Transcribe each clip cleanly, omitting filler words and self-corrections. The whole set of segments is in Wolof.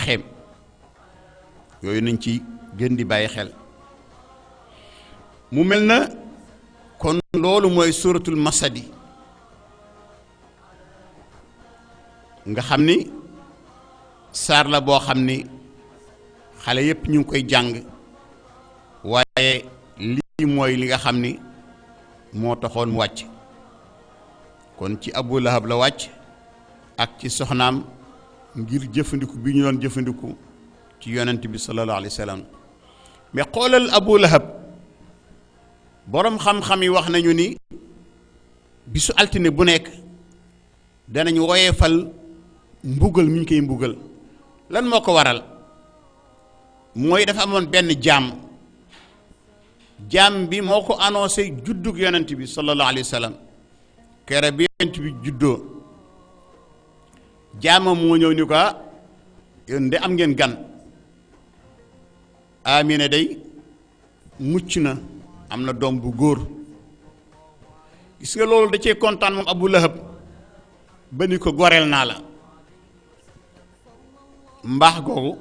xem yooyu nañ ci gën di bàyyi xel mu mel na kon loolu mooy suratul masadi nga xam ni saar la boo xam ni xale yépp ñu ngi koy jàng waaye lii mooy li nga xam ni moo taxoon mu wàcc kon ci Abu Lahab la wàcc ak ci soxnaam ngir jëfandiku bi ñu doon jëfandiku ci yonent bi sallallahu alayhi wa sallam mais xoolal Abu Lahab boroom xam-xam yi wax nañu ni bisu altine bu nekk danañ woyefal mbugal mi ñu koy mbugal lan moo ko waral mooy dafa amoon benn jaam bi moo ko annoncé juddug yonent bi sallallahu alayhi wa sallam kere bi yonent bi juddoo jaamam moo ñëw ni ko yéen de am ngeen gan Amina day mucc na am na doom bu góor gis nga loolu da cee kontaan moom Abu Lahab ba ni ko goreel naa la mbaax googu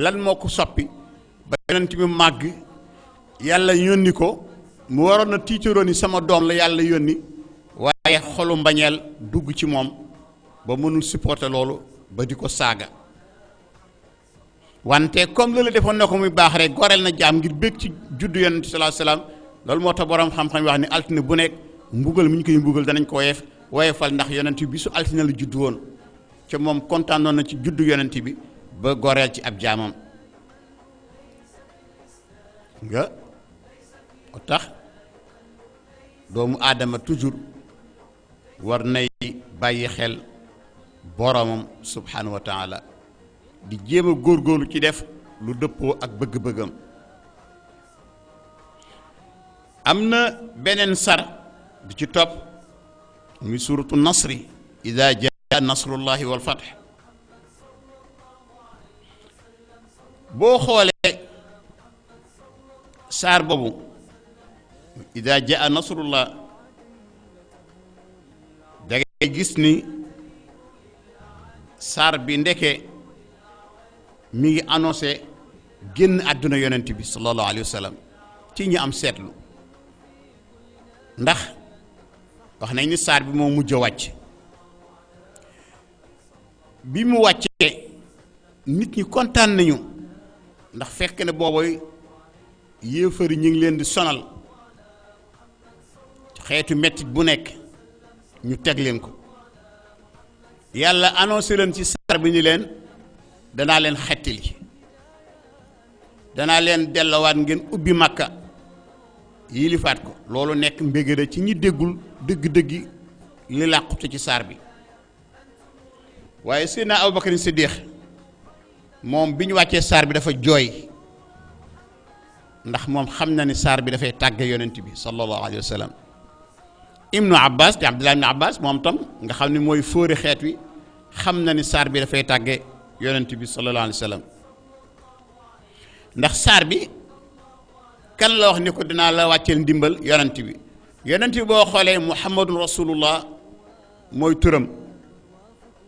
lan moo ko soppi ba yonent bi màgg yàlla yónni ko mu waroon na tiitaroo ni sama doom la yàlla yónni waaye xolu mbañeel dugg ci moom ba mënul supporter loolu ba di ko saaga wante comme loolu defoon na ko muy baax rek goreel na jaam ngir bég ci juddu yonent sallallahu alayhi wasallam loolu moo tax boroom xam-xam wax ni altine bu nekk mbugal mi ñu koy mbugal danañ ko woyefal ndax yonent bi su altine la juddu woon ca moom kontaanoon na ci juddu yonent bi ba goreel ci ab jaamam nga ko tax doomu aadama toujours war nay bàyyi xel boromam subhanahu wa taala di jéem a góorgóorlu ci def lu dëppoo ak bëgg-bëggam am na beneen sar di ci topp muy suratu nasri ida jaa nasrullahi wal fath boo xoolee saar boobu ida jaa nasrullah da ngay gis ni saar bi ndeke mi ngi annoncé génn àdduna yonent bi sallallahu alayhi wa sallam ci ñi am seetlu ndax wax nañ ni saar bi moo mujj a wàcc bi mu wàccee nit ñi kontaan nañu ndax fekk ne boobu yéefari ñu ngi leen di sonal xeetu mettit bu nekk ñu teg leen ko yàlla annoncé leen ci saar bi ni leen danaa leen xettili danaa leen dellowaat ngeen ubbi Makka yilifaat ko loolu nekk mbégéra ci ñi déggul dëgg-dëggi li làqute ci saar bi waaye Seydina Abubakar Siddiq moom bi ñu wàccee saar bi dafa jooy ndax moom xam na ni saar bi dafay tàgge yonent bi sallallahu alayhi wa sallam Ibnu Abbas di Abdullah ibnu Abbas moom tam nga xam ni mooy fóori xeet wi xam na ni saar bi dafay tàgge yonent bi sallallahu alayhi wa sallam ndax saar bi kan la wax ni ko dinaa la wàcceel ndimbal yonent bi boo xoolee muhammadun rasulullah mooy turam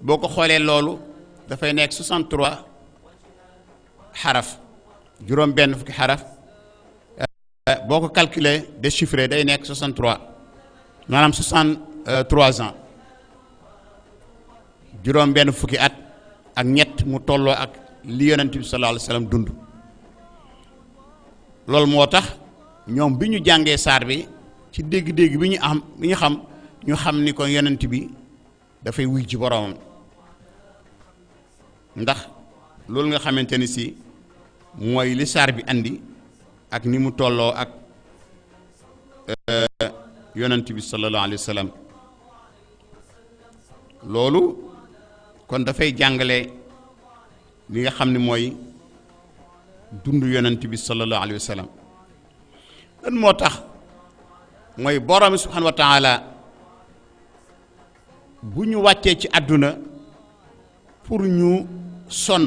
boo ko xoolee loolu dafay nekk 63 xaraf juróom benn fukki xaraf boo ko calculer déchiffré day nekk 63 maanaam 63 ans juróom benn fukki at ak ñett mu tolloo ak li yonent bi sallallahu alayhi wa sallam dund loolu moo tax ñoom bi ñu jàngee saar bi ci dégg-dégg bi ñu xam ni ko yonent bi dafay wuy ci boroomam ndax loolu nga xamante ni si mooy li saar bi andi ak ni mu tolloo ak yonent bi sallallahu alayhi wa sallam loolu kon dafay jàngale li nga xam ne mooy dund yonent bi sallallahu alayhi wa sallam lan moo tax mooy borom subhanahu wa taala bu ñu wàccee ci àdduna pour ñu sonn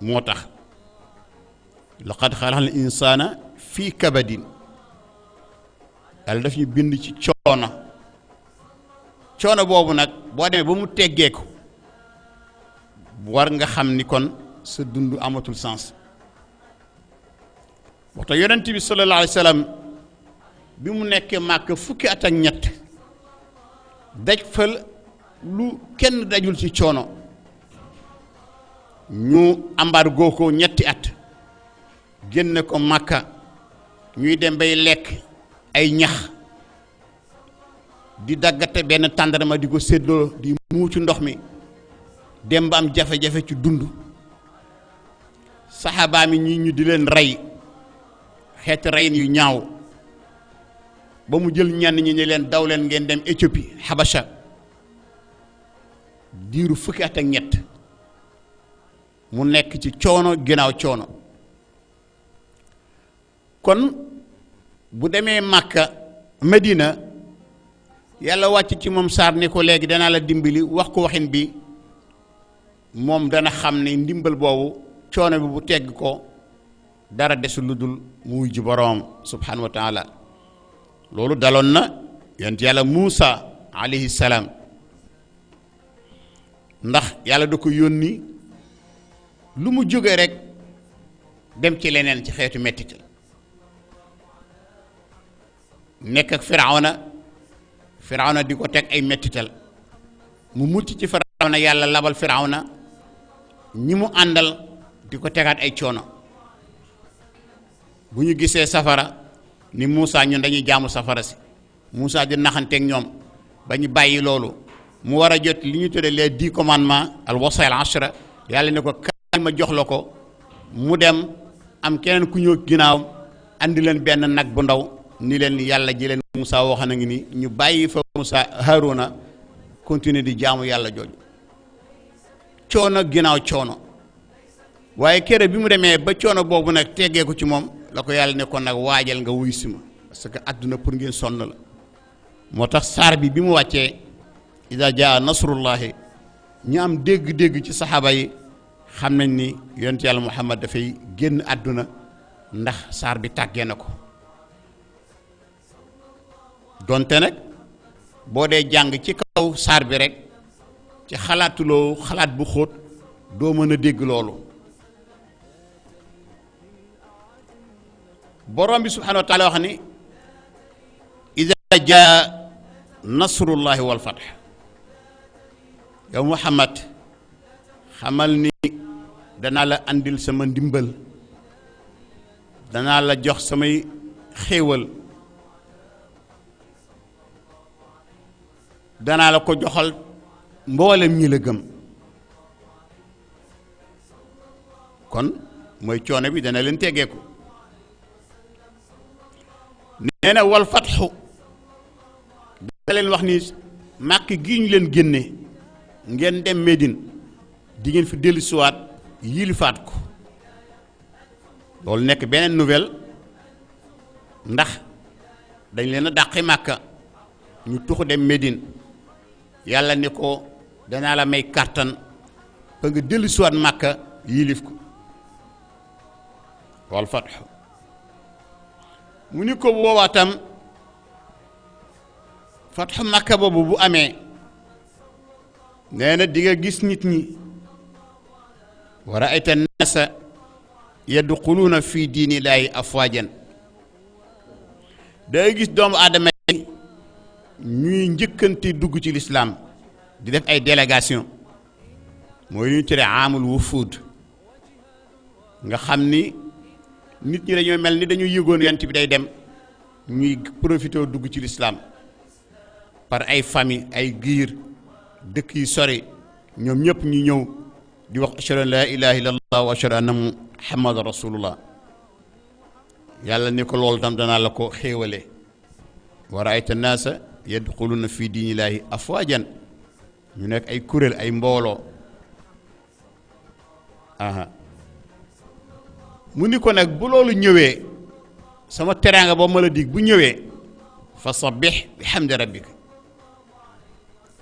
moo tax laqad xalaqal insaana fii kabadin yàlla daf ñu bind ci coono boobu nag boo demee ba mu teggeeku war nga xam ni kon sa dund amatul sens waxta yonent bi sallallahu alayhi wa sallam bi mu nekkee Màkka fukki at ak ñett daj fal lu kenn dajul ci coono ñu embargo ko ñetti at génne ko Màkka ñuy dem bay lekk ay ñax di daggate benn tàndarma di ko séddoo di muucu ndox mi dem ba am jafe-jafe ci dund saxaabaa mi ñi ñu di leen rey xeeti reyin yu ñaaw ba mu jël ñenn ñi ne leen daw leen ngeen dem Éthiopie Habasha diiru fukki at ak ñett mu nekk ci coono ginnaaw coono kon bu demee Màkka Medina yàlla wàcc ci moom saar ni ko léegi danaa la dimbali wax ko waxin bi moom dana xam ne ndimbal boobu coono bi bu tegg ko dara desul lu dul mu wuy ji boroom subhanahu wa taala loolu daloon na yonent yàlla Muusa alayhi salaam ndax yàlla da ko yónni lu mu jóge rek dem ci leneen ci xeetu mettital nekk ak Firawna di ko teg ay mettital mu mucc ci Firawna yàlla labal Firawna ñi mu àndal di ko tegaat ay coono bu ñu gisee safara ni Muusa ñun dañuy jaamu safara si Muusa di naxanteeg ñoom ba ñu bàyyi loolu mu war a jot li ñu tuddee les 10 commandements al wasail ashra yàlla ne ko kaay ma jox la ko mu dem am keneen ku ñëw ginnaawam andi leen benn nag bu ndaw ni leen yàlla ji leen Muusa wax na ngi ni ñu bàyyi fa Muusa Haaruna continuer di jaamu yàlla jooju coono ginnaaw coono waaye kere bi mu demee ba coono boobu nag teggee ko ci moom la ko yàlla ne ko nag waajal nga wuy si ma parce que àdduna pour ngeen sonn la moo tax saar bi mu wàccee ida jaa nasrullahi ñu am dégg-dégg ci saxaaba yi xam nañ ni yonent yàlla Muhammad dafay génn àdduna ndax saar bi tàggee na ko donte nag boo dee jàng ci kaw saar bi rek ci xalaatuloo xalaat bu xóot doo mën a dégg loolu borom bi subhanahu wa taala wax ni ida jaa nasrullahi wal fath yow Muhammad xamal ni danaa la andil sama ndimbal danaa la jox samay xéewal danaa la ko joxal mboolem ñi la gëm kon mooy coono bi dana leen teggeeku nee na wal fatxu da leen wax ni màkk gi ñu leen génne ngeen dem Médine di ngeen fi dellu siwaat yilifaat ko loolu nekk beneen nouvelle ndax dañ leen a dàqi màkka ñu tuxu dem Médine yàlla ni ko danaa la may kàttan ba nga dellu siwaat màkka yilif ko wal fatxu mu ni ko boobaa tam fatxu màkka boobu bu amee nee na di nga gis nit ñi wa ra'ayta naasa yadxuluuna fi diinillaahi afwaajan day gis doomu aadama yi ñuy njëkkante dugg ci lislaam di def ay délégation mooy lu ñu tere amul wufuud nga xam ni nit ñi dañoo mel ni dañu yëgoon yonent bi day dem ñuy profité dugg ci lislaam par ay famille ay giir dëkk yi sori ñoom ñëpp ñu ñëw di wax ashhadu an laa ilaaha illallah wa ashhadu anna muhammadan rasulullah yàlla ne ko loolu tam danaa la ko xéewale wa raayta naasa yadxuluna fi diinillaahi afwaajan ñu nekk ay kuréel ay mbooloo aha mu ni ko nag bu loolu ñëwee sama teraanga ba ma la dig bu ñëwee fa sabbih bi hamdi rabbika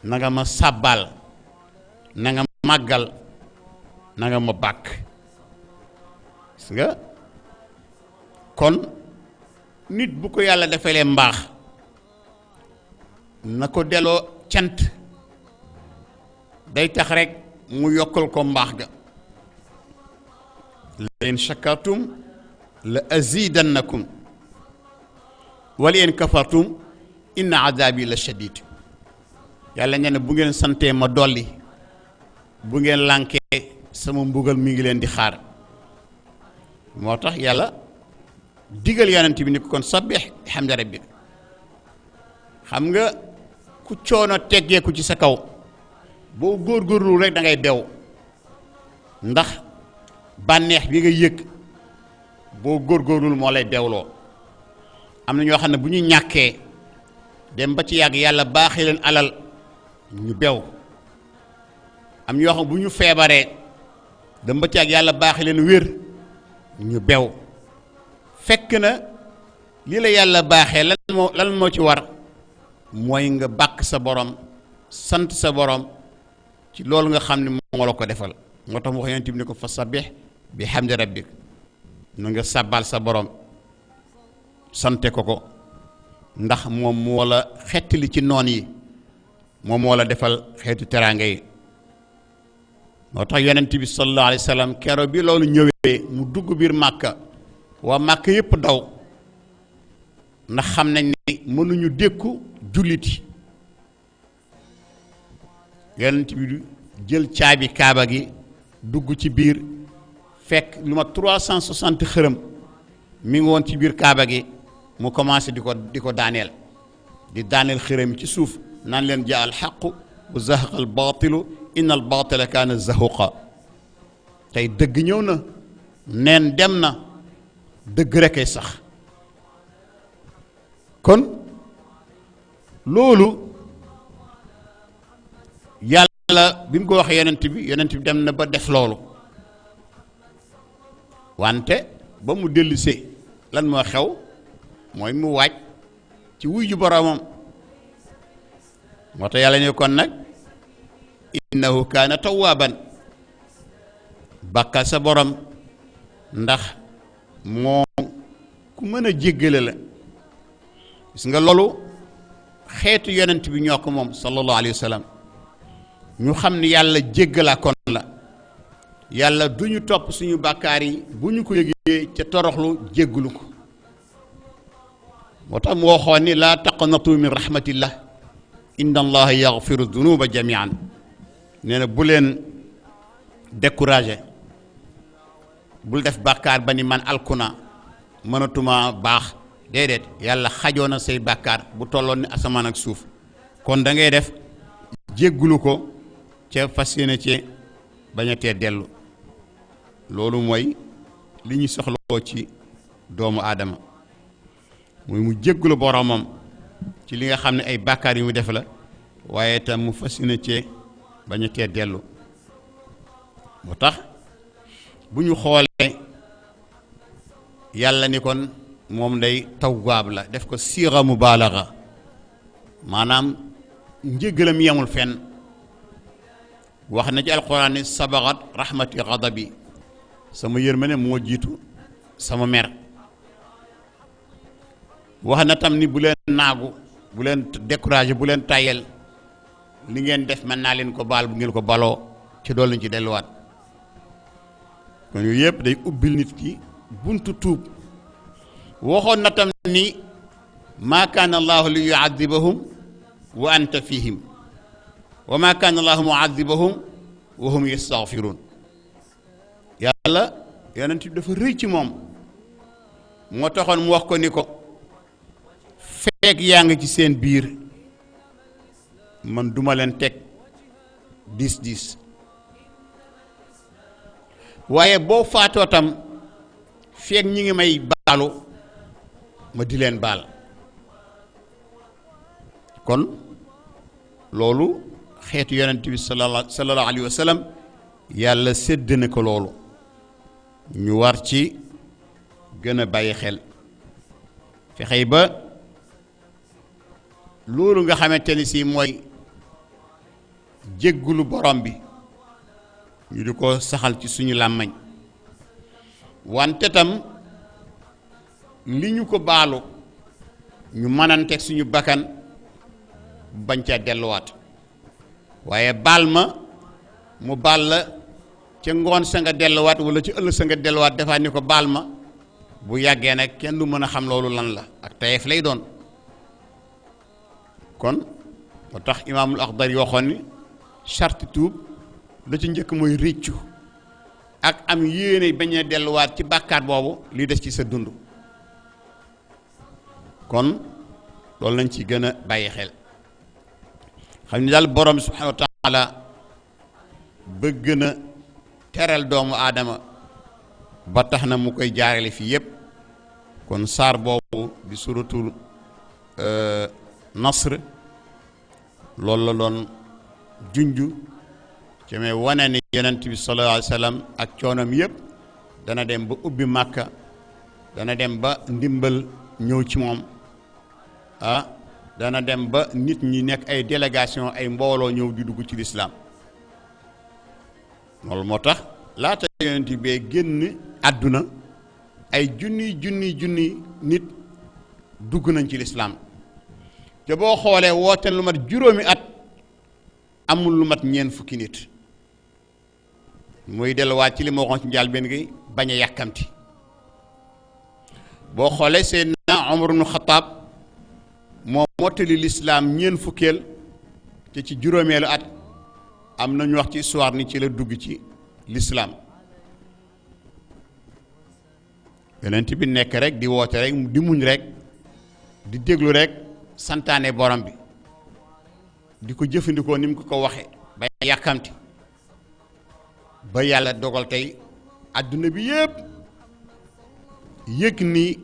na nga ma sàbbal na nga màggal na nga ma bàkk gis nga kon nit bu ko yàlla defalee mbaax na ko delloo cant day tax rek mu yokkal ko mbaax ga la in shakartum la azidannakum wala in kafartum inna azabi la shadid yàlla nee na bu ngeen santee ma dolli bu ngeen lànkee sama mbugal mi ngi leen di xaar moo tax yàlla digal yonent bi ni ko kon sabbih bihamdi rabbik xam nga ku coono teggeeku ci sa kaw boo góorgóorlu rek da ngay bew ndax bànneex bi nga yëg boo góorgóorlul moo lay bewloo am na ñoo xam ne bu ñu ñàkkee dem ba ci yàgg yàlla baaxee leen alal ñu bew am ñoo xam bu ñu feebaree dem ba ci yàgg yàlla baaxee leen wér ñu bew fekk na lii la yàlla baaxee lan moo ci war mooy nga bàkk sa borom sant sa borom ci loolu nga xam ne moo la ko defal moo tax mu wax yonent bi ne ko fa sabbih bi hamdi rabbik nu nga sàbbal sa borom sante ko ndax moom moo la xettali ci noon yi moom moo la defal xeetu teraanga yi moo tax yonent bi sallallahu alayhi wa sallam kero bi loolu ñëwee mu dugg biir màkka waa màkka yépp daw ndax xam nañ ni mënuñu dékku julliti yonent bi jël caabi kaaba gi dugg ci biir fekk lu ma 360 xërëm mi ngi woon ci biir kaaba gi mu commencé di ko daaneel xërëm ci suuf naan leen jaa al xaqu wa zahaqa al baatilu inna al baatila kaana zahuqa tey dëgg ñëw na neen dem na dëgg rek ay sax kon loolu yàlla bi mu ko waxee yonent bi dem na ba def loolu wante ba mu dellusee lan moo xew mooy mu waaj ci wuy ju boroomam moo tax yàlla ne kon nag innahu kaana tawwaaban bàkkal sa borom ndax moo ku mën a jéggale la gis nga loolu xeetu yonent bi ñoo ko moom sallallahu alayhi wa sallam ñu xam ne yàlla jéggalaa kon la yàlla du ñu topp suñu bàkkaar yi bu ñu ko yëgee ca toroxlu jéggalu ko moo tax mu waxoon ni laa taqnatu min rahmatillah inna allaha yaghfiru dunuba jamian nee na bu leen découragé bul def bàkkaar ba ni man alkuna mënatuma baax déedéet yàlla xajoo na say bàkkaar bu tolloon ni asamaan ak suuf kon da ngay def jéggulu ko ca fas yéene ci bañ a tee dellu loolu mooy li ñu soxloo ci doomu aadama muy mu jéggulu boromam ci li nga xam ne ay bàkkaar yu mu def la waaye itam mu fas yéene ci bañ a tee dellu moo tax bu ñu xoolee yàlla ni kon moom day tawwaab la def ko siira mubaalaga maanaam njéggalam yemul fenn wax na ci alquran ni sabaxat rahmati ghadabi sama yërmande moo jiitu sama mer wax na tam ni bu leen naagu bu leen découragé bu leen tayel li ngeen def mën naa leen ko baal bu ngeen ko baloo ci dool lañ ci delluwaat kon yooyu yëpp day ubbil nit ki buntu tuub waxoon na tam ni maa kaana allahu li yuadibahum wa anta fihim wa maa kaana allahu muadibahum wa hum yastaghfiruun yàlla yonent bi dafa rëy ci moom moo taxoon mu wax ko ni ko feek yaa ngi ci seen biir man duma leen teg 10 waaye boo faatoo tam feek ñi ngi may baalu ma di leen baal kon loolu xeetu yonent bi sallallahu alayhi wa sallam yàlla sédd na ko loolu ñu war ci gën a bàyyi xel fexey ba loolu nga xamante ni si mooy jéggulu borom bi ñu di ko saxal ci suñu làmmañ wante tam li ñu ko baalu ñu mënanteeg suñu bakkan bañ ca delluwaat waaye baal ma mu baal la ca ngoon sa nga delluwaat wala ci ëllëg sa nga delluwaat defaat ni ko baal ma bu yàggee nag kenn du mën a xam loolu lan la ak tayeef lay doon. kon moo tax imaamul Axdari waxoon ni charte tuub la ci njëkk mooy réccu ak am yéene bañ a delluwaat ci bàkkaar boobu li des ci sa dund. kon loolu lañ ci gën a bàyyi xel xam ni daal borom bi subhanahu wa taala bëgg na teral doomu aadama ba tax na mu koy jaarale fii yépp. kon saar boobu di suratul Nasr loolu la doon junju ci may wane ni yonent bi sallallahu alayhi wa sallam ak coonam yépp dana dem ba ubbi Màkka, dana dem ba ndimbal ñëw ci moom dana dem ba nit ñi nekk ay délégation ay mbooloo ñëw di dugg ci lislaam. loolu moo tax laata yonent bee génn àdduna ay junni nit dugg nañ ci lislaam te boo xoolee woote lu mat juróomi at amul lu mat ñeent fukki nit. muy delluwaat ci li ma waxoon ci njaal benn gi bañ a yàkkamti. boo xoolee Seydina Umar ibn Xattaab moo mottali lislaam ñeent fukkeel te ci juróomeelu at am na ñu wax ci histoire ni ci la dugg ci lislaam. yonent bi nekk rek di woote rek di muñ rek di déglu rek santaane borom bi di ko jëfandikoo ni mu ko waxe ba yàkkamti ba yàlla dogal tey adduna bi yépp yëg ni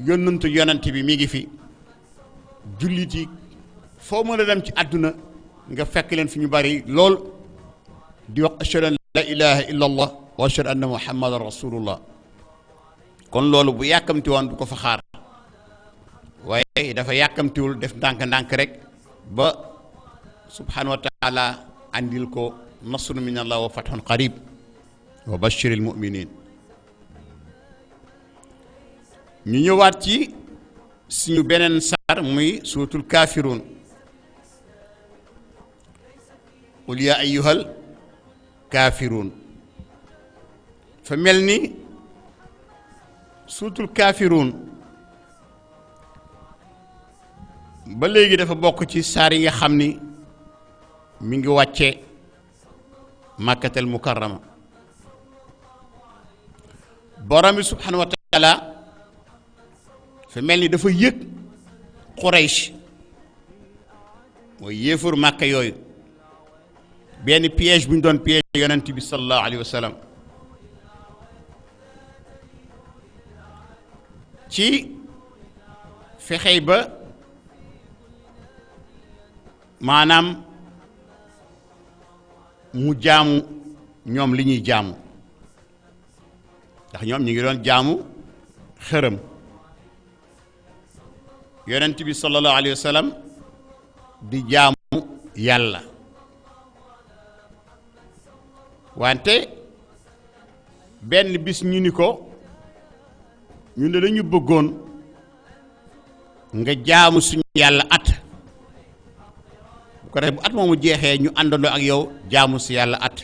yonent bi mi ngi fi. jullit yi foo mën a dem ci àdduna nga fekk leen fi ñu bari lool di wax ashhadu an la ilaha illa allah wa ashhadu anna muhammadan rasulullah. kon loolu bu yàkkamti woon du ko fa xaar waaye dafa yàkkamtiwul def ndànk-ndànk rek ba subhanahu wa taala andil ko nasrun min allah wa fathun qarib wa bashiril muminin. ñu ñëwaat ci suñu beneen saar muy suuratul kaafiruun. qul yaa ayyuhal kaafiruun. fa mel ni suuratul kaafiruun ba léegi dafa bokk ci saar yi nga xam ni mi ngi wàcce Makkatal Mukarrama. borom bi subhanahu wa taala fa mel ni dafa yëg Quraysh mooy yéefar Màkka yooyu benn piège bu ñu doon piège yonent bi sallallahu alayhi wa sallam ci fexey ba maanaam mu jaamu ñoom li ñuy jaamu ndax ñoom ñu ngi doon jaamu xërëm. yonent bi sallallahu alayhi wa sallam di jaamu yàlla wante benn bis ñu ni ko ñu ne dañu bëggoon nga jaamu suñu yàlla at bu ko defee bu at moomu jeexee ñu àndandoo ak yow jaamu si yàlla at.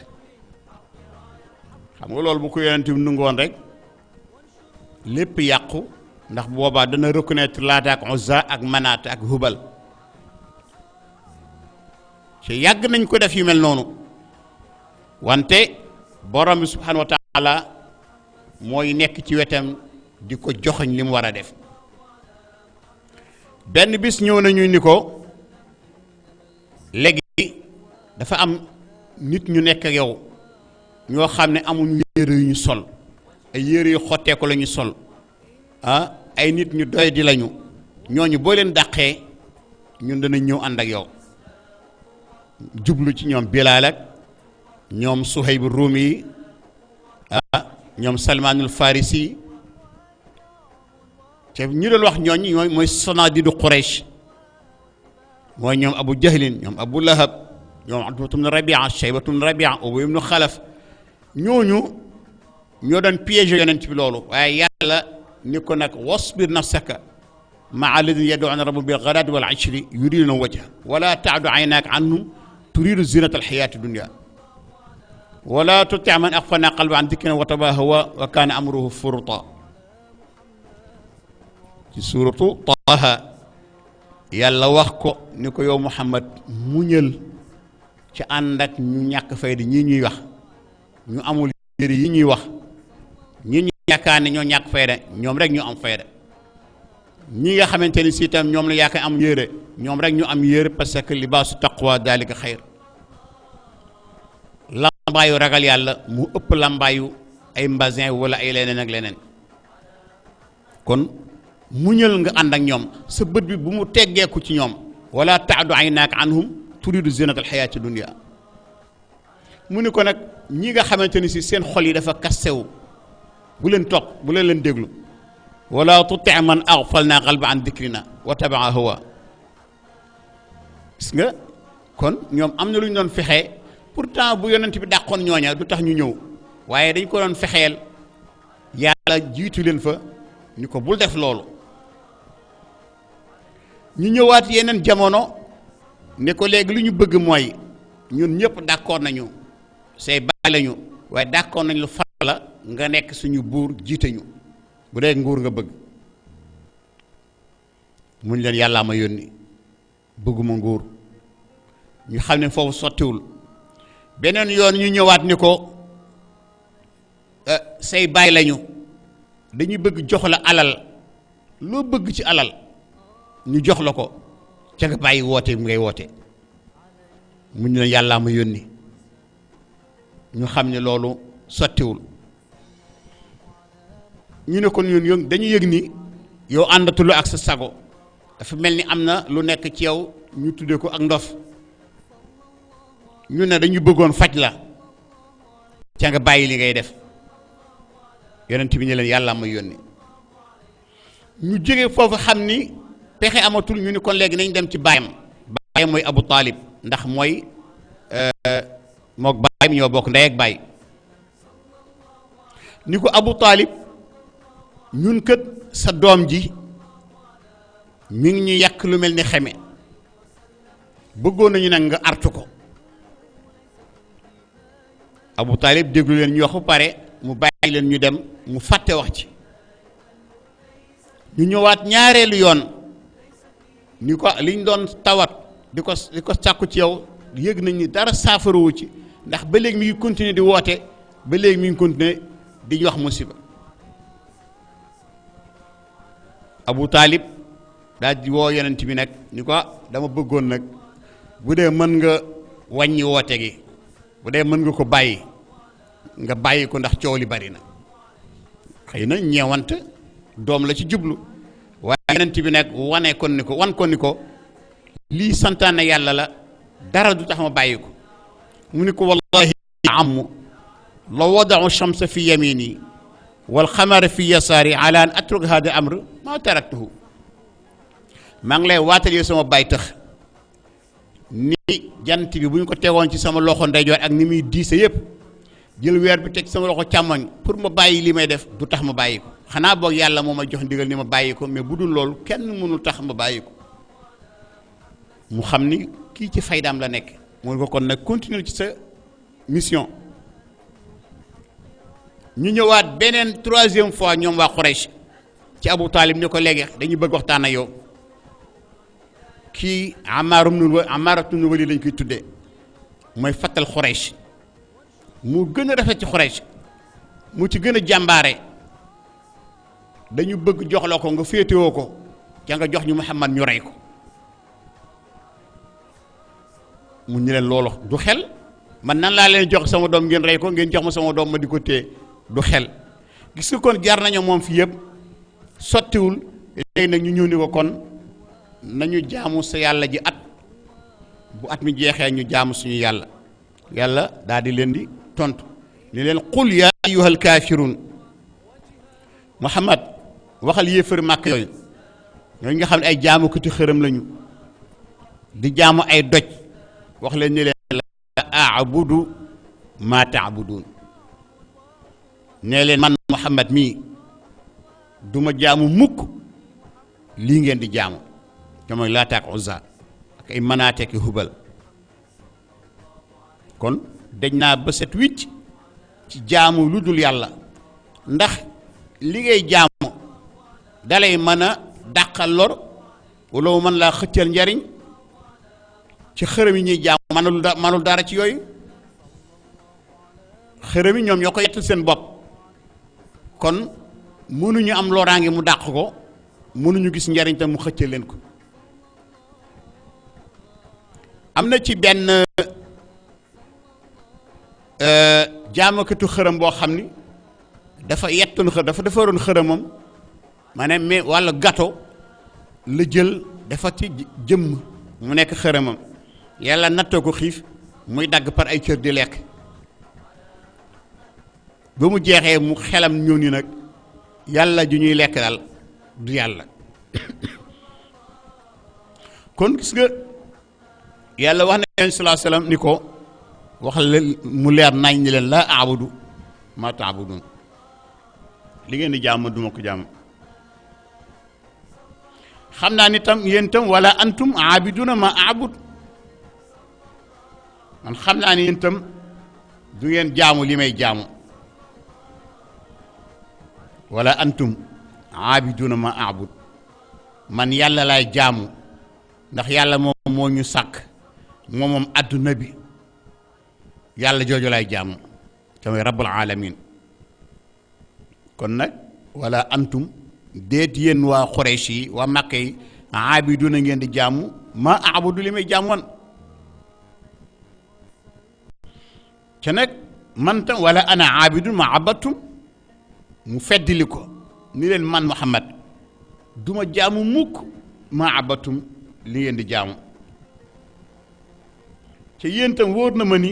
xam nga loolu bu ko yonent bi nungoon rek lépp yàqu ndax boobaa dana reconnaître Laata ak Uzza ak Manaat ak Hubal ci yàgg nañ ko def yu mel noonu wante borom bi subhanahu wa taala mooy nekk ci wetam di ko joxoñ li mu war a def. benn bis ñëw nañu ni ko léegi dafa am nit ñu nekk ak yow ñoo xam ne amuñ yére yu ñu sol ay yére yu xotteeku la ñu sol ay nit ñu doy di lañu ñooñu boo leen dàqee ñun danañ ñëw ànd ak yow jublu ci ñoom Bilaal ak ñoom Suhayb Ruumi yi ñoom Salmaanul Farisi te ñu doon wax ñooñu mooy sanaadidu Quraysh mooy ñoom Abu Jahlin ñoom Abu Lahab ñoom Utbatu bnu Rabia Shaybatu bnu Rabia Ubay ibnu Xalaf ñooñu ñoo doon piégé yonent bi loolu waaye yàlla ni ko nag wasbir nafsaka maa alladina yad'una rabbahum bil ghadaati wal ashri yuriduna wajha wala ta'du aynaaka anhum turidu zinata alxayaati dunya wala tuti man axfalna qalba an dikrina wa taba hawa wa kaana amruhu furuta ci suuratu Taaha yàlla wax ko ni ko yow Muhammad muñal ci ànd ak ñu ñàkk fayda ñii ñuy wax ñu amul yëre yi ñuy wax ñi ñu yaakaar ne ñoo ñàkk fayda ñoom rek ñu am fayda ñi nga xamante ni si tam ñoom la yaakaar am yére ñoom rek ñu am yére parce que libaasu taqwa dalika xayr lambaayu ragal yàlla mu ëpp lambaayu ay mbasin wala ay leneen ak leneen kon muñal nga ànd ak ñoom sa bët bi bu mu teggeeku ci ñoom wala taadu aynaaka anhum turidu zinata alxayaati dunia mu ni ko nag ñi nga xamante ni si seen xol yi dafa kastewu bu leen topp bu leen déglu wala tuti man axfalna qalba an dikrina wa tabaa hawa gis nga kon ñoom am na lu ñu doon fexee pourtant bu yonent bi dàqoon ñooña du tax ñu ñëw waaye dañ ko doon fexeel yàlla jiitu leen fa ñu ko bul def loolu ñu ñëwaat yeneen jamono ne ko léegi lu ñu bëgg mooy ñun ñëpp d'accord nañu say baay lañu waaye d'accord nañ lu fal la nga nekk suñu buur jiite ñu bu dee nguur nga bëgg muñ leen yàllaa ma yónni bëgguma nguur ñu xam ne foofu sottiwul beneen yoon ñu ñëwaat ni ko say baay lañu dañuy bëgg jox la alal loo bëgg ci alal ñu jox la ko ca nga bàyyi woote mu ngay woote muñ leen yàllaa ma yónni ñu xam ne loolu sottiwul ñu ne kon ñun dañu yëg ni yow àndatulu ak sa sago dafa mel ni am na lu nekk ci yow ñu tuddee ko ak ndof ñu ne dañu bëggoon faj la ca nga bàyyi li ngay def yonent bi ne leen yàlla ma yónni ñu jóge foofu xam ni pexe amatul ñu ni kon léegi nañ dem ci baayam mooy Abu Talib ndax mooy mook baayam ñoo bokk ndey ak baay ni ko Abu Talib ñun kët sa doom ji mi ngi ñu yàq lu mel ni xeme bëggoon nañu nag nga artu ko Abu Talib déglu leen ñu wax ba pare mu bàyyi leen ñu dem mu fàtte wax ci ñu ñëwaat ñaareelu yoon ni ko liñ doon tawat di ko sàkku ci yow yëg nañ ni dara saafarawu ci ndax ba léegi mi ngi continuer di woote ba léegi mi ngi continuer di ñu wax musiba Abu Talib daal di woo yonent bi nag ni ko dama bëggoon nag bu dee mën nga wàññi woote gi bu dee mën nga ko bàyyi nga bàyyi ko ndax coow li bari na xëy na ñeewant doom la ci jublu waaye yonent bi nag wan ko ni ko lii santaane yàlla la dara du tax ma bàyyi ko mu ni ko wallahi amu law wadau shamsa fi yamini wal xamara fi yasaari ala an atruk hada amr ma taraktuhu maa ngi lay waatal yow sama baay tax ni jant bi bu ñu ko tegoon ci sama loxo ndeyjoor ak ni muy diise yëpp jël weer bi teg sama loxo càmmoñ pour ma bàyyi li may def du tax ma bàyyi ko xanaa boog yàlla moo ma jox ndigal ni ma bàyyi ko mais bu dul loolu kenn mënul tax ma bàyyi ko mu xam ni kii ci faydaam la nekk mooy ko kon nag continuer ci sa mission ñu ñëwaat beneen troisième fois ñoom waa Quraysh ci Abu Talib ni ko léegi dañuy bëgg waxtaan ak yow kii Amaaratu ibn Waliid lañ koy tuddee mooy fattal Quraysh mu gën a rafet ci Quraysh mu ci gën a jàmbaare dañu bëgg jox la ko nga féetewoo ko ca nga jox ñu Muhammad ñu rey ko mu ñu leen loolu du xel man nan laa leen jox sama doom ngeen rey ko ngeen jox ma sama doom ma di ko téye du xel gis nga kon jaar nañu moom fi yëpp sottiwul léegi nag ñu ñëw ni ko kon nañu jaamu sa yàlla ji at bu at mi jeexee ñu jaamu suñu yàlla daal di leen di tontu li leen qul yaa ayyuhal kaafiruun Muhammad waxal yéefar màkk yooyu ñooñu nga xam ne ay jaamukati xërëm lañu di jaamu ay doj wax leen ni leen la a'budu maa ta'buduun nee leen man Muhammad mii duma jaamu mukk lii ngeen di jaamu te mooy Laata ak Uzza ak ay Manaate ak Hubal kon dañ naa ba set wicc ci jaamu lu dul yàlla ndax li ngay jaamu dalay mën a dàqal lor wala mu mën laa xëccal njariñ ci xërëm yi ñuy jaamu manul dara ci yooyu xërëm yi ñoom ñoo ko yettal seen bopp kon mënuñu am loraange mu dàq ko mënuñu gis njariñ tam mu xëccal leen ko am na ci benn jaamakatu xërëm boo xam ni dafa yettoon xërëm dafa defaroon xërëmam maanaam mais walla gâteau la jël dafa ci jëmm mu nekk xërëmam yàlla nattoo ko xiif muy dagg par ay cër di lekk ba mu jeexee mu xelam ñëw ni nag yàlla ju ñuy lekk daal du yàlla kon gis nga yàlla wax na leen sallallahu alayhi wasallam ni ko wax leen mu leer nañ ni leen laa aabudu maa taabudun li ngeen di jàmm duma ko jàmm xam naa ni tam yéen tam wala antum aabiduna ma aabud man xam naa ni yéen tam du ngeen jaamu li may jaamu wala antum aabiduna ma aabud man yàlla laay jaamu ndax yàlla moom moo ñu sàkk moom adduna bi yàlla jooju laay jaamu te mooy rabbul alamin kon nag wala antum déet yéen waa Quraysh yi waa Makka yi aabiduna ngeen di jaamu ma aabudu li may jaamu woon ca nag man tam wala ana aabidun ma abattum mu feddili ko ni leen man Muhammad duma jaamu mukk ma abattum li ngeen di jaamu ca yéen tam wóor na ma ni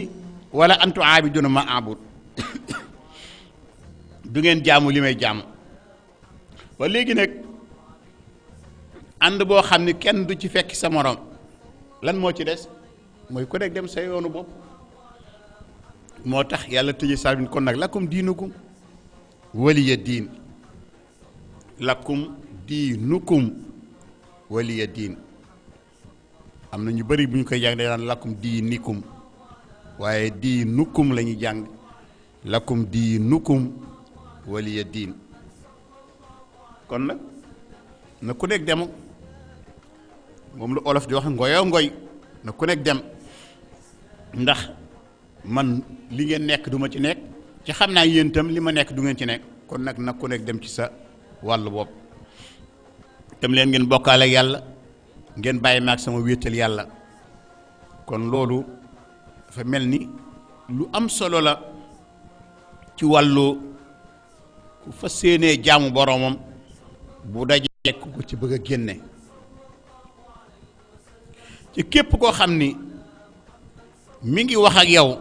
wala antu aabiduna ma aabud du ngeen jaamu li may jaamu ba léegi nag ànd boo xam ne kenn du ci fekk sa morom lan moo ci des mooy ku nekk dem sa yoonu bopp moo tax yàlla tëje saa bi kon nag lakum diinukum waliya diin lakum diinukum waliya diin am na ñu bëri bu ñu koy jàng day daan lakum diinikum waaye diinukum la ñuy jàng lakum diinukum waliya diin kon nag na ku nekk dem moom lu olof di wax ngoyoo ngoy na ku nekk dem ndax man li ngeen nekk du ma ci nekk ci xam naa yéen itam li ma nekk du ngeen ci nekk kon nag na ku nekk dem ci sa wàllu bopp tam leen ngeen bokkaale ak yàlla ngeen bàyyi maag sama wéetal yàlla kon loolu dafa mel ni lu am solo la ci wàllu ku fa séenee jaamu boromam bu dajee ku ko ci bëgg a génne ci képp koo xam ni mi ngi wax ak yow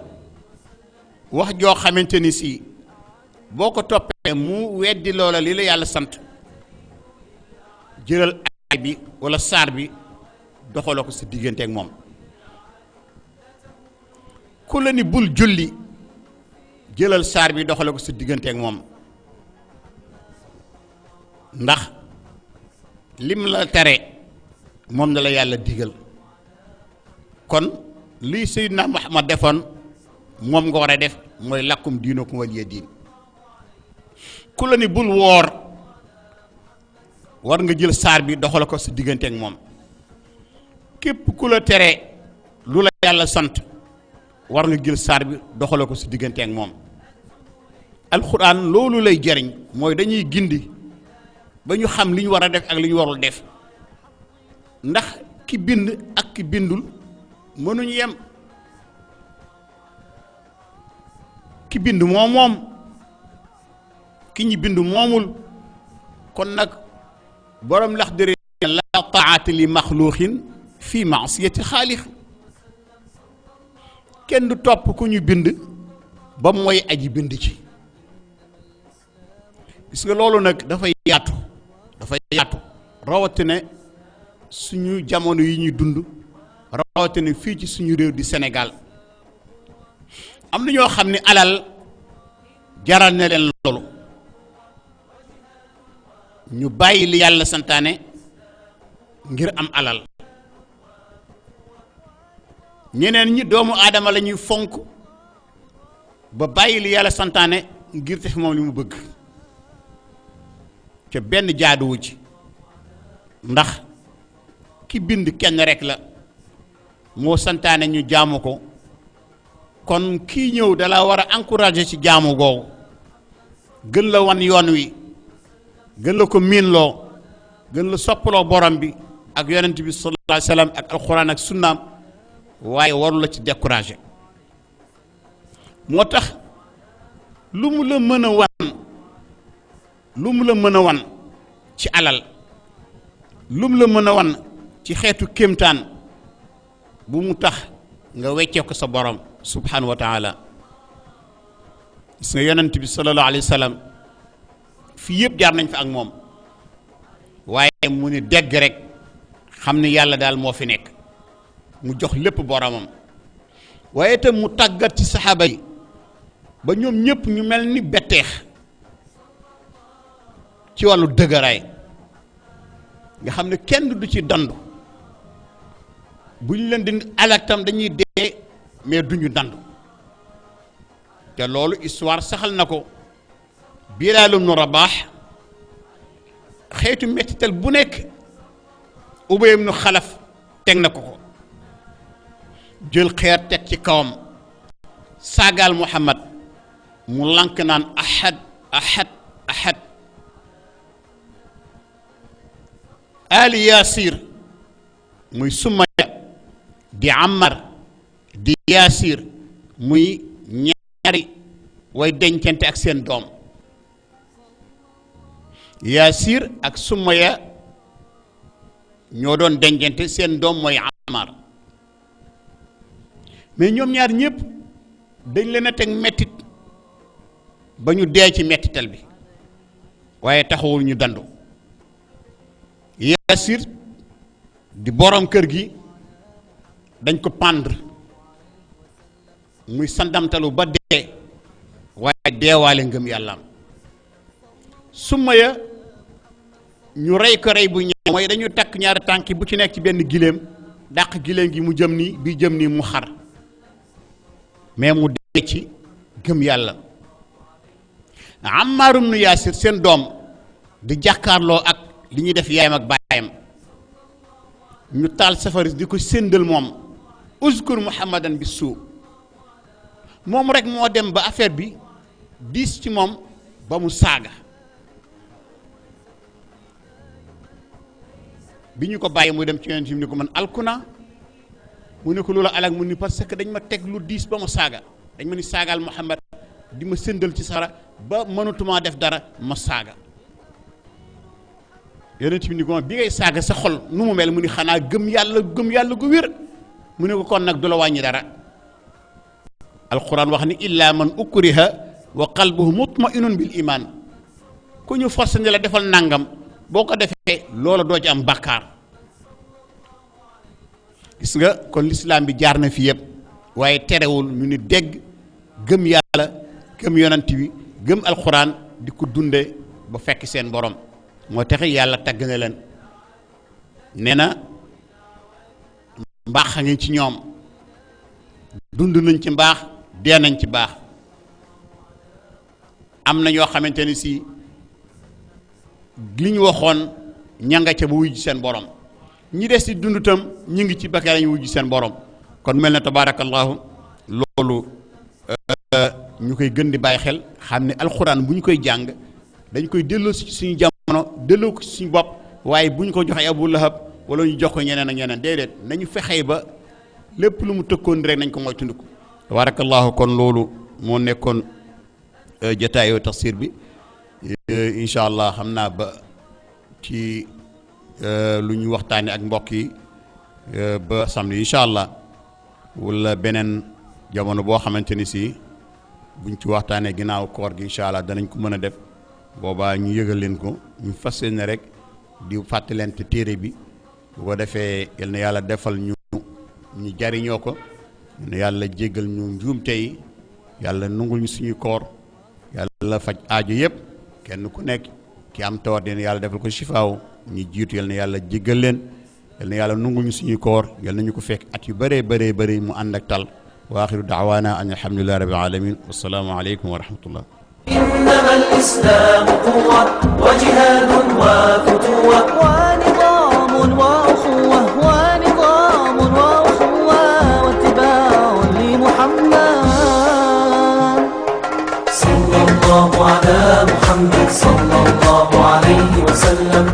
wax joo xamante ni si boo ko toppee mu weddi loola li la yàlla sant jëlal ay bi wala saar bi doxaloo ko sa diggante ak moom ku la ni bul julli jëlal saar bi doxaloo ko sa diggante ak moom ndax lim la tere moom na la yàlla digal kon lii Seydina Muhammad defoon moom nga war a def mooy lakkum diinukum waliya diin ku la ni bul woor war nga jël saar bi doxal ko sa diggante ak moom képp ku la tere lu la yàlla sant war nga jël saar bi doxal ko sa diggante ak moom alxuraan loolu lay jariñ mooy dañuy gindi ba ñu xam li ñu war a def ak li ñu warul def ndax ki bind ak ki bindul mënuñu yem ki bind moom ki ñi bind moomul kon nag borom lax dëre la taata li maxluuqin fi maasiyati xaalix kenn du topp ku ñu bind ba mooy aji bind ci gis nga loolu nag dafay yaatu rawatina suñu jamono yi ñuy dund rawatina fii ci suñu réew di Sénégal am na ñoo xam ne alal jaral na leen loolu ñu bàyyi li yàlla santaane ngir am alal ñeneen ñi doomu aadama la ñuy fonk ba bàyyi li yàlla santaane ngir def moom li mu bëgg te benn jaaduwu ci ndax ki bind kenn rek la moo santaane ñu jaamu ko kon kii ñëw dala war a encourager ci jaamu googu gën la wan yoon wi gën la ko miinloo gën la soppaloo borom bi ak yonent bi sallallahu alayhi wasallam ak alxuraan ak sunnaam waaye waru la ci décourager moo tax lu mu la mën a wan ci alal lu mu la mën a wan ci xeetu kéemtaan bu mu tax nga weccee ko sa borom subhanahu wa taala gis nga yonent bi sallallahu alayhi wasallam fii yëpp jaar nañ fa ak moom waaye mu ni dégg rek xam ni yàlla daal moo fi nekk mu jox lépp boromam waaye itam mu tàggat ci saxaaba yi ba ñoom ñëpp ñu mel ni betteex ci wàllu dëgëraay nga xam ne kenn du ci dandu bu ñu leen di alak tam dañuy dee mais duñu dandu te loolu histoire saxal na ko Bilaal ibn Rabaax xeetu mettital bu nekk Ubay ibn Xalaf teg na ko ko jël xeer teg ci kawam saagaal Muhammad mu lank naan ahad ahad ahad Ali Yaasir muy Sumaya di Ammar di Yaasir muy ñaari way dencante ak seen doom Yaasir ak Sumaya ñoo doon dencante seen doom mooy Ammar mais ñoom ñaar ñëpp dañ leen a teg mettit ba ñu dee ci mettital bi waaye taxawul ñu dandu Yaasir di borom kër gi dañ ko pendre muy sandamtalu ba dee waaye deewaale ngëm yàllaam Sumaya ñu rey ko rey bu ñaaw mooy dañu takk ñaari tànki bu ci nekk ci benn giléem dàq giléem gi mu jëm nii bi jëm nii mu xar mais mu dee ci gëm yàlla Ammar ibn Yaasir seen doom di jàkkaarloo ak li ñuy def yaayam ak baayam ñu taal safaris di ko séndal moom uzkur muhammadan bi suu moom rek moo dem ba affaire bi diis ci moom ba mu saaga bi ñu ko bàyyi muy dem ci yonent bi ni ko man alkuna mu ne ko loolu alag mu ni parce que dañ ma teg lu diis ba ma saaga dañ ma ni saagaal Muhammad di ma séndal ci sara ba mënatuma def dara ma saaga yonent bi ni ko bi ngay saaga sa xol nu mu mel mu ni xanaa gëm yàlla gu wér mu ne ko kon nag du la wàññi dara alquran wax ni illa man ukriha wa qalbuhu mutmainun bil iman ku ñu forcé ne la defal nangam boo ko defee loola doo ci am bàkkaar gis nga kon lislaam bi jaar na fi yëpp waaye terewul ñu ni dégg gëm yàlla gëm yonent bi gëm alquran di ko dunde ba fekk seen borom moo tax yàlla tagg na leen nee na mbaax a ngi ci ñoom dund nañ ci mbaax dee nañ ci baax am na ñoo xamante ni si li ñu waxoon ña nga ca ba wujj seen borom ñi des ci dund tam ñu ngi ci bakkaar ñu wujj seen borom kon mel na tabaarakallaahu loolu ñu koy gën di bàyyi xel xam ne alxuraan bu ñu koy jàng dañ koy delloo ci suñu jamono delloo ko ci suñu bopp waaye bu ñu ko joxee Abu Lahab wala ñu jox ko ñeneen ak ñeneen déedéet nañu fexee ba lépp lu mu tëkkoon rek nañ ko mooy tund ko tabaarakallaahu kon loolu moo nekkoon jotaayu tafsir bi incha allah xam naa ba ci lu ñu waxtaane ak mbokk yi ba samedi incha allah wala beneen jamono boo xamante ni si buñ ci waxtaanee ginnaaw koor gi incha allah danañ ko mën a def boobaa ñu yëgal leen ko ñu fas ne rek di fàttalente téere bi bu ko defee yal na yàlla defal ñu jariñoo ko ne yàlla jéggal ñu njuumte yi yàlla nungul ñu suñuy koor yàlla faj aajo yëpp kenn ku nekk ki am tawat dina yàlla defal ko sifaaw ñi jiitu yal na yàlla jéggal leen yal na yàlla nungul ñu suñuy koor yal na ñu ko fekk at yu bëree bëree bëri mu ànd ak tal wa axiru da'wana an alhamdulillahi rabbil alamin wassalaamu aleykum wa rahmatullah. إنما الإسلام قوة وجهاد وفتوة ونظام وأخوة ونظام وأخوة واتباع لمحمد صلى الله على محمد صلى الله عليه وسلم.